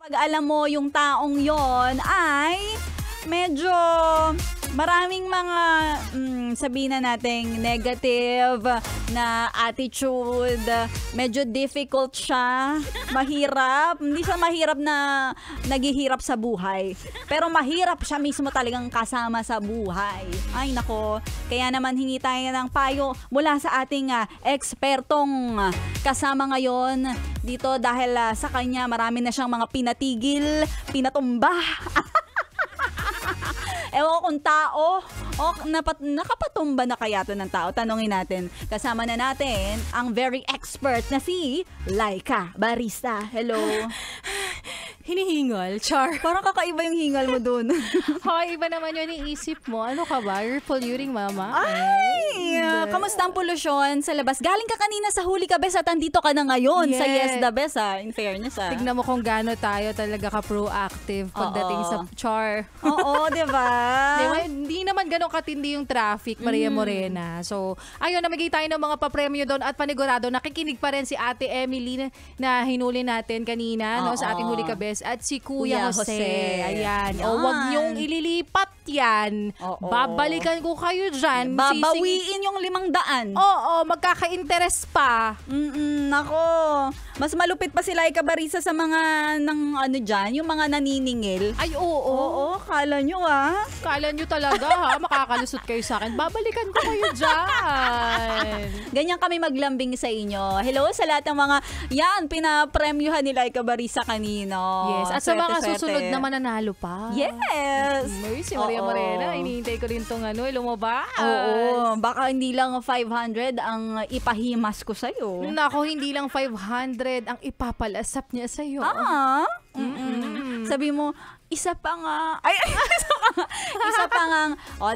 Pag alam mo yung taong yon ay medyo maraming mga sabihin na nating negative na attitude, medyo difficult siya, mahirap, hindi siya mahirap na naghihirap sa buhay, pero mahirap siya mismo talagang kasama sa buhay. Ay nako, kaya naman hingi tayo ng payo mula sa ating ekspertong kasama ngayon dito dahil sa kanya marami na siyang mga pinatigil, pinatumba. Ewan ko kung tao o nakapatumba na kaya to ng tao. Tanungin natin. Kasama na natin ang very expert na si Laika Barista. Hello. Hinihingal, char. Parang kakaiba yung hingal mo dun. Hoy, iba naman yun iisip mo. Ano ka ba? You're polluting, mama. Ay! Kamusta ang polusyon sa labas? Galing ka kanina sa Huli Ka Bes at andito ka na ngayon sa Yes the Best in fairness Tignan mo kung gaano tayo talaga ka-proactive pagdating sa char. Oo, diba? Diba? Hindi naman ganun katindi yung traffic, Maria Morena. So, ayun, namigay tayo ng mga papremyo doon at panigurado, nakikinig pa rin si Ate Emily na hinuli natin kanina no, sa ating Huli Ka Bes at si Kuya Jose. Ayan. O, wag niyong ililipat yan. Babalikan ko kayo dyan. Babawiin yung 500. Oo, magkaka-interest pa. Nako. Mas malupit pa si Laika Barista sa mga ano dyan, yung mga naniningil. Ay, oo. Oo, kala nyo Kala nyo talaga ha, makakalusot kayo sa akin. Babalikan ko kayo dyan. Ganyan kami maglambing sa inyo. Hello sa lahat ng mga, yan, pinapremyuhan ni Laika Barista kanino. Yes, at sa mga susunod na mananalo pa. Yes. Si Maria Morena, hinihintay ko rin itong lumabas. Oo, baka hindi lang 500 ang ipahimas ko sa'yo. Nako, hindi lang 500 ang ipapalasap niya sa'yo. Sabi mo, isa pa nga. Isa pa nga.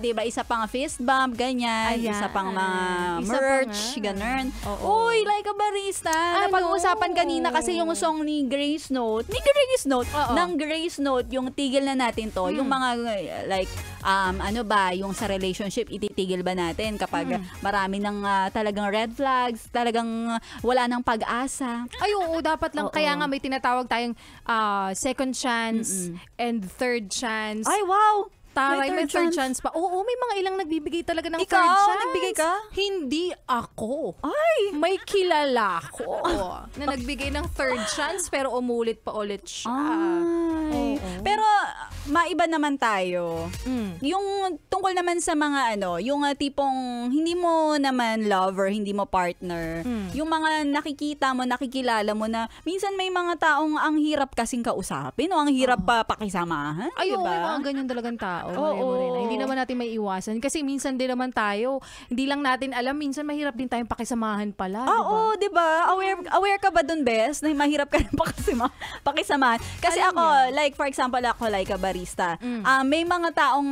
Diba, isa pa nga fist bump, ganyan. Ayan. Isa pang mga merch, ganun. Uy, Laika Barista. Napag-usapan kanina kasi yung song ni Grace Note. Ng Grace Note, yung tigil na natin to. Yung mga, like, yung sa relationship, ititigil ba natin kapag marami ng talagang red flags, talagang wala ng pag-asa. Ay, oo, dapat lang. Kaya nga may tinatawag tayong second chance and third chance. Ay, wow! Taray, may third chance pa. Oo, may mga ilang nagbibigay talaga ng Ikaw, third chance. nagbigay ka? Hindi ako. Ay! May kilala ko na nagbigay ng third chance pero umulit pa ulit siya. Ay. Pero maiba naman tayo. Yung tungkol naman sa mga yung tipong hindi mo naman lover, hindi mo partner. Yung mga nakikita mo, nakikilala mo na minsan may mga taong ang hirap kasing kausapin o ang hirap pa pakisamahan. Ay, diba? may mga ganyan talagang tao. Hindi naman natin may iwasan. Kasi minsan din naman tayo, hindi lang natin alam, minsan mahirap din tayong pakisamahan pala. Oo, diba? Aware ka ba dun, Bes? Na mahirap ka rin pakisamahan. Kasi like for example, ako Laika Barista. May mga taong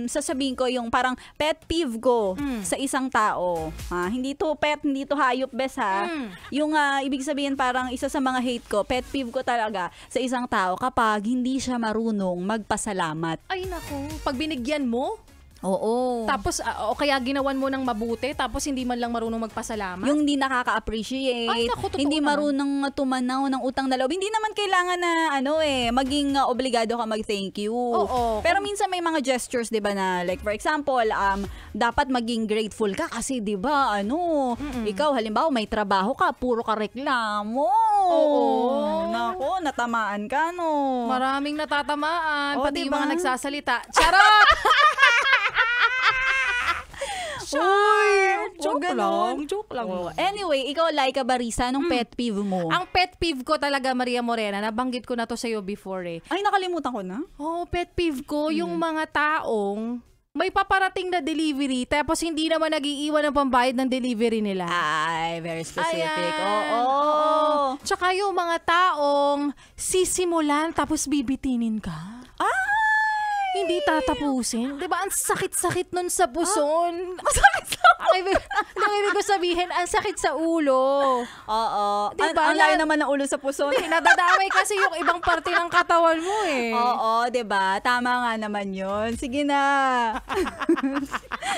sasabihin ko yung parang pet peeve ko sa isang tao. Hindi to pet, hindi to hayop, Bes ha. Yung ibig sabihin parang isa sa mga hate ko, pet peeve ko talaga sa isang tao kapag hindi siya marunong magpasalamat. Ay, naku. Pag binigyan mo, oo. Tapos, o kaya ginawan mo ng mabuti, tapos hindi man lang marunong magpasalamat. Yung hindi nakaka-appreciate, ay, naku, hindi naman. marunong tumanaw ng utang na loob. Hindi naman kailangan na, maging obligado ka mag-thank you. Oo. Pero minsan may mga gestures, di ba, na like for example, dapat maging grateful ka kasi, di ba, ikaw, halimbawa, may trabaho ka, puro ka reklamo. Oo. Nako, natamaan ka, no? Maraming natatamaan, pati diba? yung mga nagsasalita. Charot! Uy, Joke lang. Anyway, ikaw, Laika Barista, anong pet peeve mo? Ang pet peeve ko talaga, Maria Morena, nabanggit ko na to sa'yo before Ay, nakalimutan ko na. pet peeve ko, yung mga taong may paparating na delivery tapos hindi naman nag-iiwan ng pambayad ng delivery nila. Ay, very specific. Ayan. Oo. Tsaka yung mga taong sisimulan tapos bibitinin ka. Hindi tatapusin. Diba? Ang sakit-sakit nun sa puson. Masakit sa Ang ibig ko sabihin, ang sakit sa ulo. Oo. Diba? Ang layo naman ng ulo sa puso. Nadadamay kasi yung ibang parte ng katawan mo eh. Oo, diba? Tama nga naman yun. Sige na.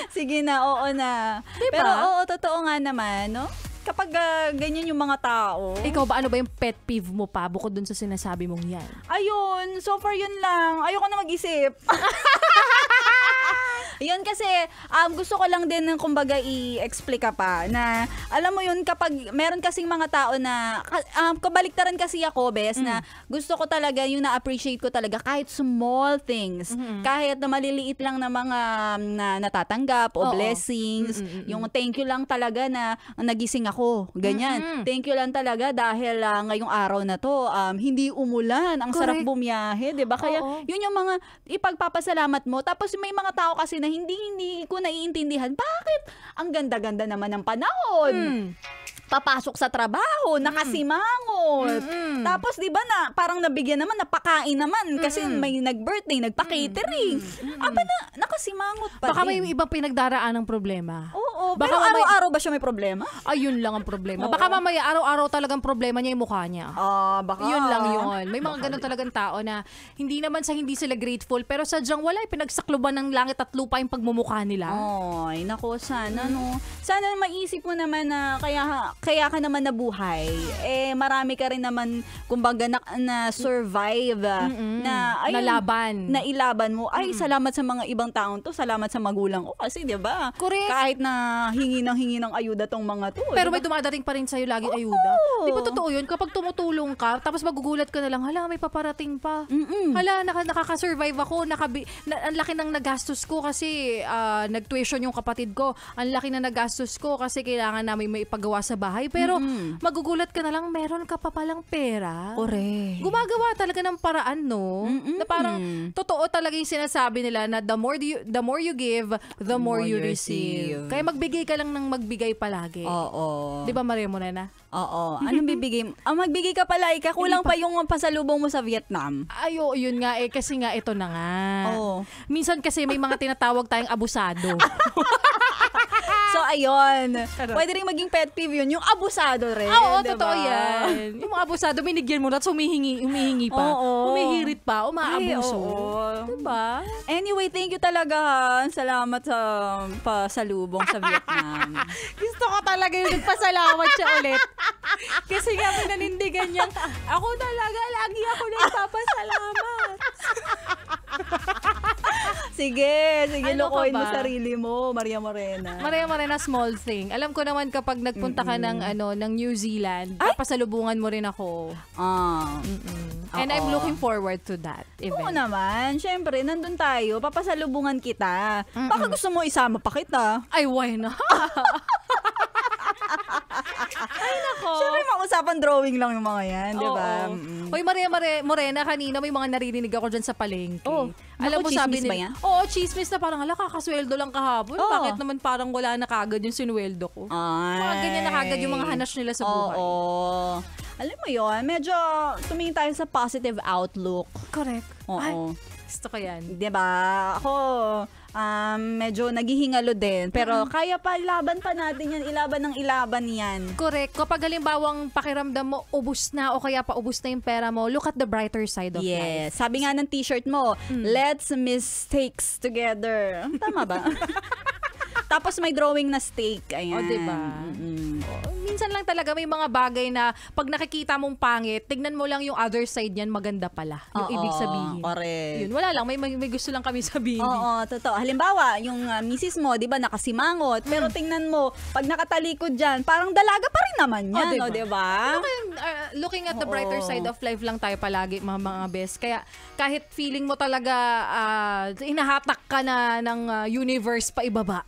Sige na, oo na. Diba? Pero oo, totoo nga naman, no? kapag ganyan yung mga tao. Ikaw ba, ano ba yung pet peeve mo pa bukod dun sa sinasabi mong yan? Ayun, so far yun lang. Ayoko na mag-isip. Yun kasi, gusto ko lang din ng kumbaga i-explica pa na, alam mo yun, kapag meron kasing mga tao na, kabaliktaran kasi ako, Bes, na gusto ko talaga, yung na-appreciate ko talaga, kahit small things, kahit na maliliit lang na mga na natatanggap o blessings, yung thank you lang talaga na nagising ako, ganyan. Thank you lang talaga dahil ngayong araw na to, hindi umulan, ang sarap bumiyahe, 'di ba? Kaya yun yung mga ipagpapasalamat mo. Tapos may mga tao kasi na hindi ko naiintindihan, bakit ang ganda-ganda naman ng panahon? Papasok sa trabaho, nakasimangot. Tapos 'di ba na parang nabigyan naman, napakain naman kasi may nag-birthday, nagpa-catering. Aba na nakasimangot pa Baka may din. ibang pinagdaraan ng problema. Oo, Baka pero mamaya- araw-araw ba siya may problema? Ayun lang ang problema. Oo. Baka mamaya araw-araw talagang problema niya yung mukha niya. Baka. Yun lang yun. May mga ganun talagang tao na hindi naman sa hindi sila grateful pero sadyang wala, pinagsakluban ng langit at lupa yung pagmumukha nila. Ay, nako, sana no. Sana maisip mo naman na kaya ka naman nabuhay. Marami ka rin naman kumbaga na survive na ayun, Nalaban. na ilaban mo. Ay, salamat sa mga ibang taong to. Salamat sa magulang ko kasi 'di ba? Correct. Kahit na hingi ng ayuda tong mga to. Pero diba? may dumadating pa rin sa'yo laging ayuda. Di ba totoo yun? Kapag tumutulong ka, tapos magugulat ka na lang, hala, may paparating pa. Hala, nakaka-survive ako. Ang laki ng nagastos ko kasi nag-tuition yung kapatid ko. Ang laki na nagastos ko kasi kailangan namin may ipagawa sa bahay. Pero magugulat ka na lang, meron ka pa palang pera. Correct. Gumagawa talaga ng paraan, no? Na parang totoo talaga yung sinasabi nila na the more you give, the more you receive. Kaya magbigay ka lang ng magbigay palagi. Oo. Di ba, Maria Morena? Oo. Anong bibigay mo? Magbigay ka pala, kulang pa yung pasalubong mo sa Vietnam. Ayo, yun nga eh. Kasi nga, ito na nga. Oo. Minsan kasi may mga tinatawag tayong abusado. So, ayun. Pwede rin maging pet peeve yun. Yung abusado rin. Oo, diba? totoo yan. Yung mga abusado, binigyan mo na at humihingi pa. Oo. Humihirit pa, umaabuso. Ay, oo. Diba? Anyway, thank you talaga, ha. Salamat sa pasalubong sa Vietnam. Gusto ko talaga yung nagpasalamat siya ulit. Kasi nga pinanindigan niya, ako talaga, lagi ako nagpapasalamat. Sige, Ano ka lukoyin mo ba? sarili mo, Maria Morena. Maria Morena, small thing. Alam ko naman kapag nagpunta ka ng New Zealand, papasalubungan mo rin ako. And I'm Oo. looking forward to that Oo event. naman. Siyempre, nandun tayo. Papasalubungan kita. Baka gusto mo isama pa kita. Ay, why not? Ay, nako. Siyempre, mausapan drawing lang yung mga yan, di ba? Oo. Hoy, Maria Morena, kanina may mga naririnig ako dyan sa palengke. Oh, Alam mo, naku, sabi chismis ba nila, yan? oo, chismis na parang, hala, kakasweldo lang kahapon. Oo. Bakit naman parang wala na kagad yung sinweldo ko? Mga ganyan na kagad yung mga hanas nila sa buhay. Oo. Alam mo yun, medyo tumingin tayo sa positive outlook. Correct. Oo. Ay, gusto ko yan. Diba? Ako, medyo naghihingalo din. Pero kaya pa, ilaban pa natin yan. Ilaban ng ilaban yan. Correct. Kapag halimbawang pakiramdam mo, ubus na o kaya pa ubus na yung pera mo, look at the brighter side of life. Yes. Sabi nga ng t-shirt mo, let's mistakes together. Tama ba? Tapos may drawing na steak. Ayan. O, diba? Minsan lang talaga may mga bagay na pag nakikita mong pangit, tignan mo lang yung other side niyan, maganda pala. Yung Oo, ibig sabihin. correct. Yun, wala lang. May gusto lang kami sabihin. Oo, totoo. Halimbawa, yung misis mo, di ba, nakasimangot. Pero tingnan mo, pag nakatalikod dyan, parang dalaga pa rin naman yan, diba? o, di ba? Looking at the Oo. brighter side of life lang tayo palagi, mga best. Kaya kahit feeling mo talaga hinahatak ka na ng universe pa ibaba.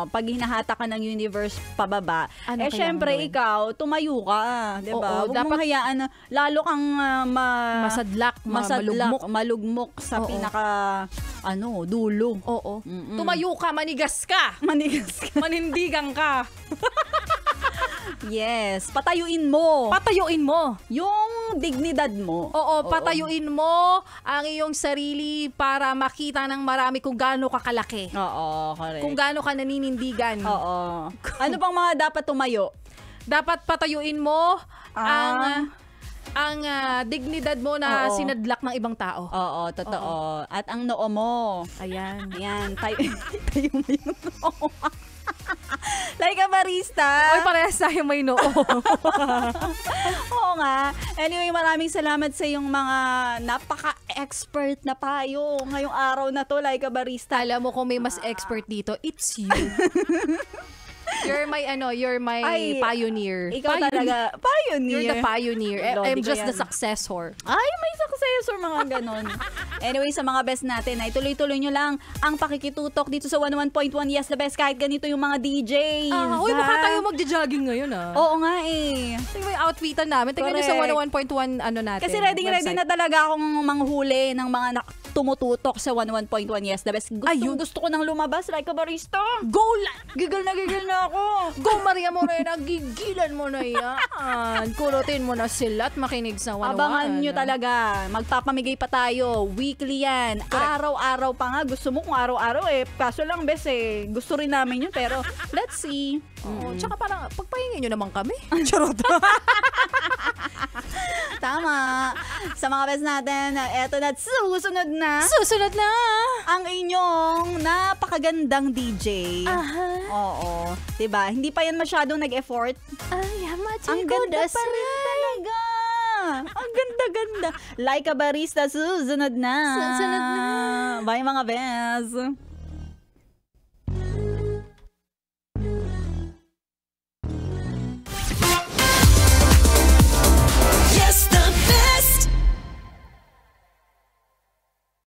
Pag hinahata ka ng universe pababa, Ano kailangan syempre gawin? ikaw, tumayo ka, 'di ba? Oo, Huwag dapat mong hayaan na lalo kang Masadlak, malugmok sa Oo. pinaka dulo. Oo. Tumayo ka, manigas ka. Manigas ka. Manindigan ka. Yes, patayuin mo Patayuin mo. yung dignidad mo. Oo, patayuin mo ang iyong sarili para makita ng marami kung gaano ka kalaki. Oo, correct. Kung gaano ka naninindigan. Oo. Ano pang mga dapat tumayo? Dapat patayuin mo Ah. ang dignidad mo na Oo. sinadlak ng ibang tao. Oo, totoo. At ang noo mo. Ayan. Ayan, tayo mo yung noo. Like a barista. Oy, parehas tayo may noo. Oo nga. Anyway, maraming salamat sa yung mga napaka-expert na payo ngayong araw na to, like a barista. Alam mo kung may mas expert dito, it's you. You're my Ay, pioneer. Ikaw talaga, pioneer. You're the pioneer. Lodi I'm ko just yan. the successor. Ay, may successor, mga ganon. Anyway, sa mga best natin ay tuloy-tuloy nyo lang ang pakikitutok dito sa 101.1 Yes The Best kahit ganito yung mga DJs. Uy, mukha tayo magja-jogging ngayon Oo nga eh. Tingnan mo yung outfitan namin. Tingnan nyo sa 101.1 natin. Kasi ready website. na talaga akong manghuli ng mga tumututok sa 101.1 Yes The Best. Gusto ko nang lumabas like a barista. Go lang! Gigil na ako. Go Maria Morena, gigilan mo na yan. Kurutin mo na sila at makinig sa 101. Abangan nyo talaga. Magpapamigay pa tayo. Weekly yan. Araw-araw pa nga. Gusto mo kung araw-araw eh. Kaso lang, bes eh. Gusto rin namin yun. Pero, let's see. Tsaka parang, pagpahingin nyo naman kami. Charot. Tama. Sa mga best natin, eto na. Susunod na. Susunod na! Ang inyong napakagandang DJ. Oo. Diba? Hindi pa yan masyadong nag-effort. Ang ganda pa rin talaga. Ang ganda-ganda. Like a barista, susunod na. Susunod na. Bye mga best.